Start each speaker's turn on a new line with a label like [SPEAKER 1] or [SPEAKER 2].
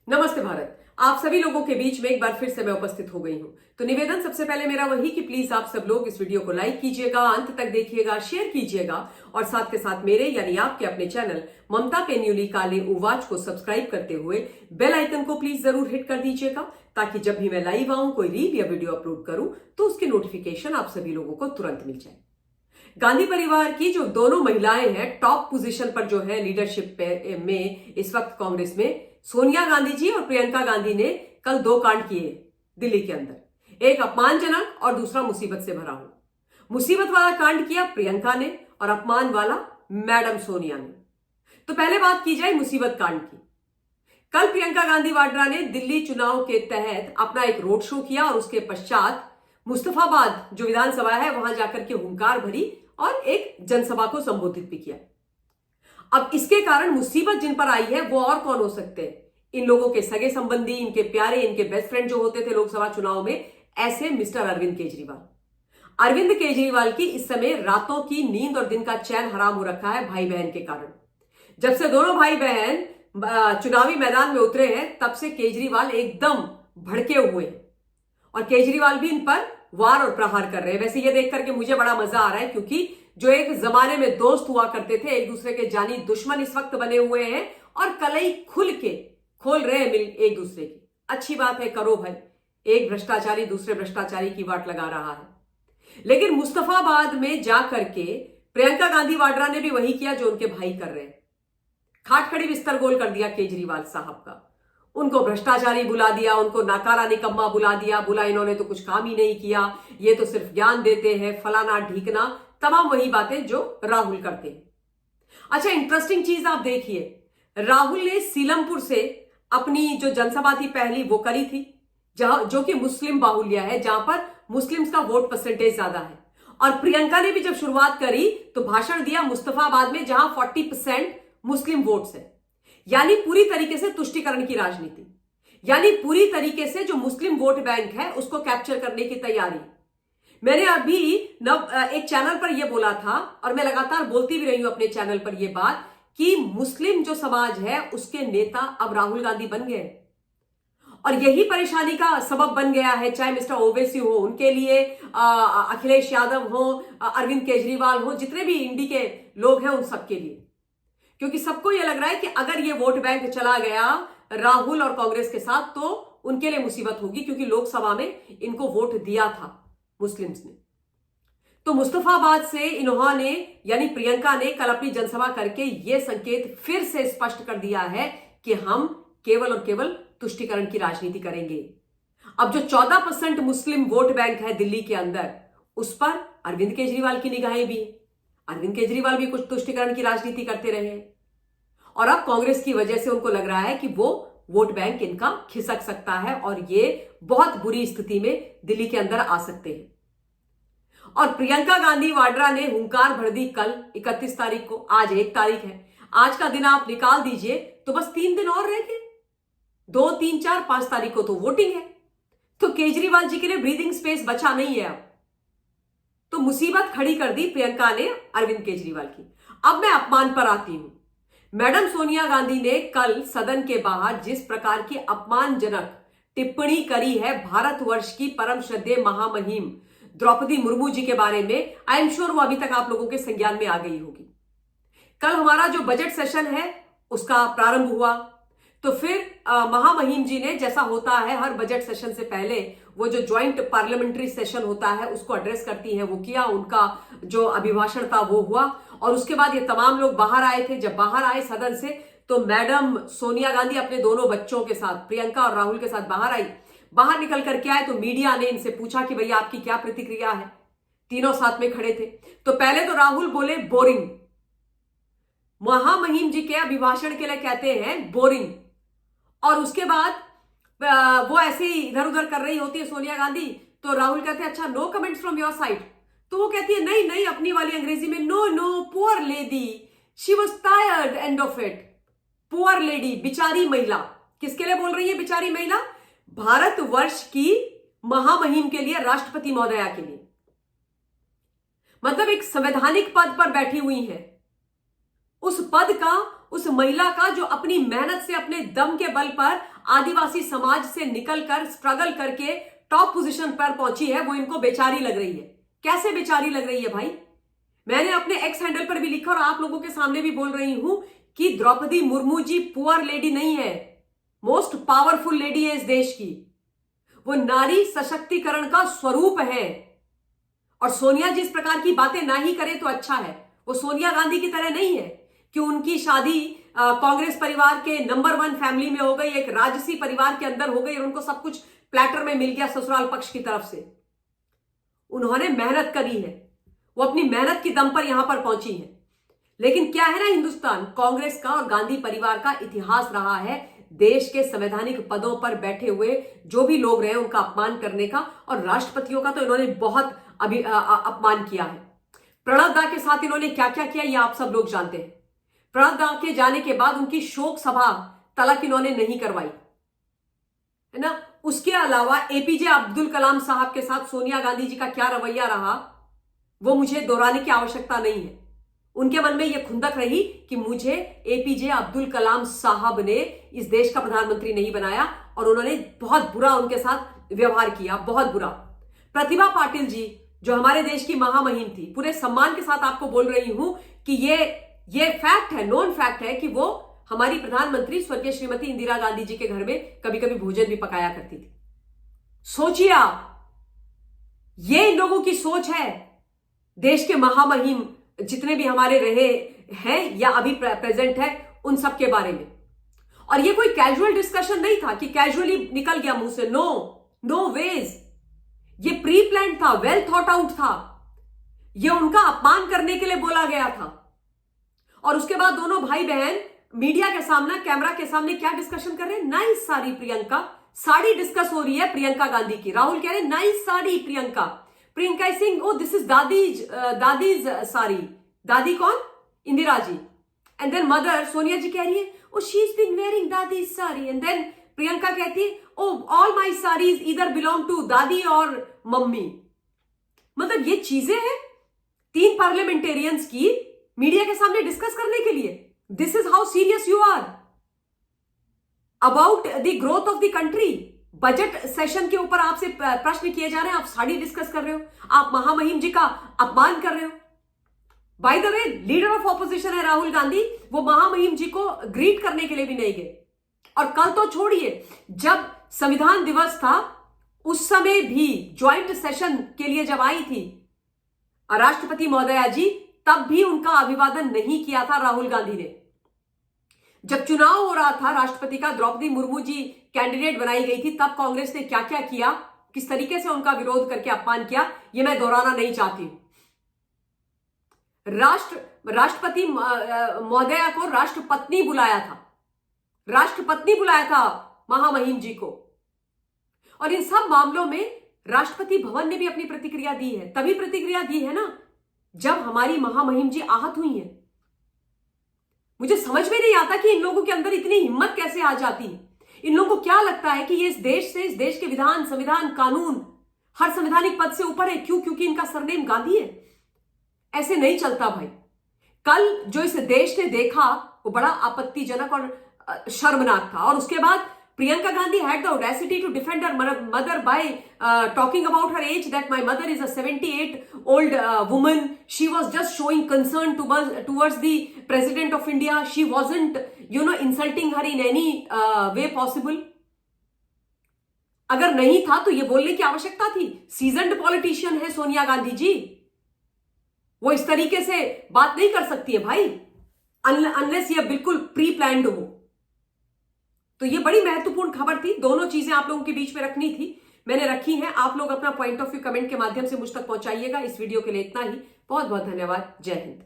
[SPEAKER 1] नमस्ते भारत। आप सभी लोगों के बीच में एक बार फिर से मैं उपस्थित हो गई हूं। तो निवेदन सबसे पहले मेरा वही कि प्लीज आप सब लोग इस वीडियो को लाइक कीजिएगा, अंत तक देखिएगा, शेयर कीजिएगा और साथ के साथ मेरे यानी आपके अपने चैनल ममता पेन्युली काले उवाच को सब्सक्राइब करते हुए बेल आइकन को प्लीज जरूर हिट कर दीजिएगा, ताकि जब भी मैं लाइव आऊं, कोई रील या वीडियो अपलोड करूं तो उसकी नोटिफिकेशन आप सभी लोगों को तुरंत मिल जाए। गांधी परिवार की जो दोनों महिलाएं हैं टॉप पोजीशन पर जो है लीडरशिप में इस वक्त कांग्रेस में, सोनिया गांधी जी और प्रियंका गांधी ने कल दो कांड किए दिल्ली के अंदर, एक अपमानजनक और दूसरा मुसीबत से भरा हुआ। मुसीबत वाला कांड किया प्रियंका ने और अपमान वाला मैडम सोनिया ने। तो पहले बात की जाए मुसीबत कांड की। कल प्रियंका गांधी वाड्रा ने दिल्ली चुनाव के तहत अपना एक रोड शो किया और उसके पश्चात मुस्तफाबाद जो विधानसभा है वहां जाकर के हुंकार भरी और एक जनसभा को संबोधित भी किया। अब इसके कारण मुसीबत जिन पर आई है वो और कौन हो सकते हैं? इन लोगों के सगे संबंधी, इनके प्यारे, इनके बेस्ट फ्रेंड जो होते थे लोकसभा चुनाव में, ऐसे मिस्टर अरविंद केजरीवाल। अरविंद केजरीवाल की इस समय रातों की नींद और दिन का चैन हराम हो रखा है भाई बहन के कारण। जब से दोनों भाई बहन चुनावी मैदान में उतरे हैं तब से केजरीवाल एकदम भड़के हुए हैं और केजरीवाल भी इन पर वार और प्रहार कर रहे हैं। वैसे ये देख करके मुझे बड़ा मजा आ रहा है, क्योंकि जो एक जमाने में दोस्त हुआ करते थे एक दूसरे के जानी दुश्मन इस वक्त बने हुए हैं और कलई खुल के खोल रहे हैं मिल एक दूसरे की। अच्छी बात है, करो भाई। एक भ्रष्टाचारी दूसरे भ्रष्टाचारी की वाट लगा रहा है। लेकिन मुस्तफाबाद में जाकर के प्रियंका गांधी वाड्रा ने भी वही किया जो उनके भाई कर रहे हैं। खाट खड़ी बिस्तर गोल कर दिया केजरीवाल साहब का। उनको भ्रष्टाचारी बुला दिया, उनको नाकारा निकम्मा बुला दिया, बोला इन्होंने तो कुछ काम ही नहीं किया, ये तो सिर्फ ज्ञान देते हैं, फलाना ढीकना, तमाम वही बातें जो राहुल करते हैं। अच्छा, इंटरेस्टिंग चीज आप देखिए, राहुल ने सीलमपुर से अपनी जो जनसभा थी पहली वो करी थी, जहां जो कि मुस्लिम बाहुल्य है, जहां पर मुस्लिम्स का वोट परसेंटेज ज्यादा है। और प्रियंका ने भी जब शुरुआत करी तो भाषण दिया मुस्तफाबाद में, जहां 40% मुस्लिम वोट्स है। यानी पूरी तरीके से तुष्टीकरण की राजनीति, यानी पूरी तरीके से जो मुस्लिम वोट बैंक है उसको कैप्चर करने की तैयारी। मैंने अभी एक चैनल पर यह बोला था और मैं लगातार बोलती भी रही हूं अपने चैनल पर यह बात कि मुस्लिम जो समाज है उसके नेता अब राहुल गांधी बन गए और यही परेशानी का सबब बन गया है। चाहे मिस्टर ओवैसी हो, उनके लिए अखिलेश यादव हो, अरविंद केजरीवाल हो, जितने भी इंडी के लोग हैं उन सबके लिए, क्योंकि सबको यह लग रहा है कि अगर ये वोट बैंक चला गया राहुल और कांग्रेस के साथ तो उनके लिए मुसीबत होगी, क्योंकि लोकसभा में इनको वोट दिया था मुस्लिम्स ने। तो मुस्तफाबाद से इन्होंने यानी प्रियंका ने कल अपनी जनसभा करके यह संकेत फिर से स्पष्ट कर दिया है कि हम केवल और केवल तुष्टीकरण की राजनीति करेंगे। अब जो 14% मुस्लिम वोट बैंक है दिल्ली के अंदर, उस पर अरविंद केजरीवाल की निगाहें भी है। अरविंद केजरीवाल भी कुछ तुष्टीकरण की राजनीति करते रहे और अब कांग्रेस की वजह से उनको लग रहा है कि वो वोट बैंक इनका खिसक सकता है और ये बहुत बुरी स्थिति में दिल्ली के अंदर आ सकते हैं। और प्रियंका गांधी वाड्रा ने हुंकार भर दी कल 31 तारीख को। आज 1 तारीख है, आज का दिन आप निकाल दीजिए तो बस 3 दिन और रह गए। 2, 3, 4, 5 तारीख को तो वोटिंग है, तो केजरीवाल जी के लिए ब्रीदिंग स्पेस बचा नहीं है। अब तो मुसीबत खड़ी कर दी प्रियंका ने अरविंद केजरीवाल की। अब मैं अपमान पर आती हूं। मैडम सोनिया गांधी ने कल सदन के बाहर जिस प्रकार की अपमानजनक टिप्पणी करी है भारतवर्ष की परम श्रद्धेय महामहिम द्रौपदी मुर्मू जी के बारे में, आई एम श्योर वो अभी तक आप लोगों के संज्ञान में आ गई होगी। कल हमारा जो बजट सेशन है उसका प्रारंभ हुआ, तो फिर महामहिम जी ने, जैसा होता है हर बजट सेशन से पहले वो जो ज्वाइंट पार्लियामेंट्री सेशन होता है उसको एड्रेस करती हैं, वो किया, उनका जो अभिभाषण था वो हुआ और उसके बाद ये तमाम लोग बाहर आए थे। जब बाहर आए सदन से तो मैडम सोनिया गांधी अपने दोनों बच्चों के साथ, प्रियंका और राहुल के साथ बाहर आई। बाहर निकल करके आए तो मीडिया ने इनसे पूछा कि भैया आपकी क्या प्रतिक्रिया है। तीनों साथ में खड़े थे। तो पहले तो राहुल बोले बोरिंग, महामहिम जी के अभिभाषण के लिए कहते हैं बोरिंग, और उसके बाद वो ऐसे ही इधर उधर कर रही होती है सोनिया गांधी, तो राहुल कहते हैं अच्छा no comments from your side, तो वो कहती है नहीं नहीं अपनी वाली अंग्रेजी में, no no poor lady she was tired and of it. Poor lady, बिचारी महिला। किसके लिए बोल रही है बिचारी महिला? भारतवर्ष की महामहिम के लिए, राष्ट्रपति महोदया के लिए। मतलब एक संवैधानिक पद पर बैठी हुई है, उस पद का, उस महिला का जो अपनी मेहनत से अपने दम के बल पर आदिवासी समाज से निकलकर स्ट्रगल करके टॉप पोजीशन पर पहुंची है, वो इनको बेचारी लग रही है। कैसे बेचारी लग रही है भाई? मैंने अपने एक्स हैंडल पर भी लिखा और आप लोगों के सामने भी बोल रही हूं कि द्रौपदी मुर्मू जी पुअर लेडी नहीं है, मोस्ट पावरफुल लेडी है इस देश की। वो नारी सशक्तिकरण का स्वरूप है। और सोनिया जी इस प्रकार की बातें ना ही करे तो अच्छा है। वो सोनिया गांधी की तरह नहीं है कि उनकी शादी कांग्रेस परिवार के नंबर 1 फैमिली में हो गई, एक राजसी परिवार के अंदर हो गई और उनको सब कुछ प्लेटर में मिल गया ससुराल पक्ष की तरफ से। उन्होंने मेहनत करी है, वो अपनी मेहनत की दम पर यहां पर पहुंची है। लेकिन क्या है ना, हिंदुस्तान कांग्रेस का और गांधी परिवार का इतिहास रहा है देश के संवैधानिक पदों पर बैठे हुए जो भी लोग रहे उनका अपमान करने का, और राष्ट्रपतियों का तो इन्होंने बहुत अपमान किया है। प्रणब दा के साथ इन्होंने क्या क्या किया ये आप सब लोग जानते हैं। प्रणब दा के जाने के बाद उनकी शोक सभा तलक इन्होंने नहीं करवाई, है ना। उसके अलावा एपीजे अब्दुल कलाम साहब के साथ सोनिया गांधी जी का क्या रवैया रहा वो मुझे दोहराने की आवश्यकता नहीं है। उनके मन में यह खुंदक रही कि मुझे एपीजे अब्दुल कलाम साहब ने इस देश का प्रधानमंत्री नहीं बनाया, और उन्होंने बहुत बुरा उनके साथ व्यवहार किया, बहुत बुरा। प्रतिभा पाटिल जी जो हमारे देश की महामहिम थी, पूरे सम्मान के साथ आपको बोल रही हूं कि ये फैक्ट है, नोन फैक्ट है कि वो हमारी प्रधानमंत्री स्वर्गीय श्रीमती इंदिरा गांधी जी के घर में कभी कभी भोजन भी पकाया करती थी। सोचिए आप, ये इन लोगों की सोच है देश के महामहिम जितने भी हमारे रहे हैं या अभी प्रेजेंट है उन सब के बारे में। और ये कोई कैजुअल डिस्कशन नहीं था कि कैजुअली निकल गया मुंह से। नो वेज, ये प्री प्लान था, वेल थॉट आउट था। ये उनका अपमान करने के लिए बोला गया था। और उसके बाद दोनों भाई बहन मीडिया के सामने, कैमरा के सामने क्या डिस्कशन कर रहे हैं? नाइस साड़ी प्रियंका, साड़ी डिस्कस हो रही है प्रियंका गांधी की। राहुल कह रहे हैं nice sari Priyanka. Priyanka Singh, oh this is dadi's sari. दादी कौन? Indira ji. And then mother Sonia ji कह रही है oh she is been wearing dadi's sari. And then Priyanka कहती है ओ ऑल माई साड़ीज इधर बिलोंग टू दादी और मम्मी। मतलब ये चीजें हैं 3 पार्लियामेंटेरियंस की मीडिया के सामने डिस्कस करने के लिए। This is how serious you are about the growth of the country. Budget session के ऊपर आपसे प्रश्न किए जा रहे हैं, आप साड़ी डिस्कस कर रहे हो, आप महामहिम जी का अपमान कर रहे हो। By the way, leader of opposition है राहुल गांधी, वो महामहिम जी को ग्रीट करने के लिए भी नहीं गए। और कल तो छोड़िए, जब संविधान दिवस था उस समय भी ज्वाइंट सेशन के लिए जब आई थी राष्ट्रपति महोदया जी, तब भी उनका अभिवादन नहीं किया था राहुल गांधी ने। जब चुनाव हो रहा था राष्ट्रपति का, द्रौपदी मुर्मू जी कैंडिडेट बनाई गई थी, तब कांग्रेस ने क्या क्या किया, किस तरीके से उनका विरोध करके अपमान किया, यह मैं दोहराना नहीं चाहती। राष्ट्रपति महोदया को राष्ट्रपत्नी बुलाया था, राष्ट्रपत्नी बुलाया था महामहिम जी को। और इन सब मामलों में राष्ट्रपति भवन ने भी अपनी प्रतिक्रिया दी है। तभी प्रतिक्रिया दी है ना जब हमारी महामहिम जी आहत हुई हैं। मुझे समझ में नहीं आता कि इन लोगों के अंदर इतनी हिम्मत कैसे आ जाती है। इन लोगों को क्या लगता है कि ये इस देश के विधान, संविधान, कानून, हर संवैधानिक पद से ऊपर है। क्यों? क्योंकि इनका सरनेम गांधी है। ऐसे नहीं चलता भाई। कल जो इस देश ने देखा वो बड़ा आपत्तिजनक और शर्मनाक था। और उसके बाद Priyanka Gandhi had the audacity to defend her mother by talking about her age, that my mother is a 78-old woman. She was just showing concern towards the President of India. She wasn't, insulting her in any way possible. अगर नहीं था तो ये बोलने की आवश्यकता थी। Seasoned politician है सोनिया गांधी जी, वो इस तरीके से बात नहीं कर सकती है भाई, अनलेस ये बिल्कुल प्री प्लान्ड हो। तो ये बड़ी महत्वपूर्ण खबर थी, दोनों चीजें आप लोगों के बीच में रखनी थी, मैंने रखी हैं। आप लोग अपना पॉइंट ऑफ व्यू कमेंट के माध्यम से मुझ तक पहुंचाइएगा। इस वीडियो के लिए इतना ही। बहुत बहुत धन्यवाद। जय हिंद।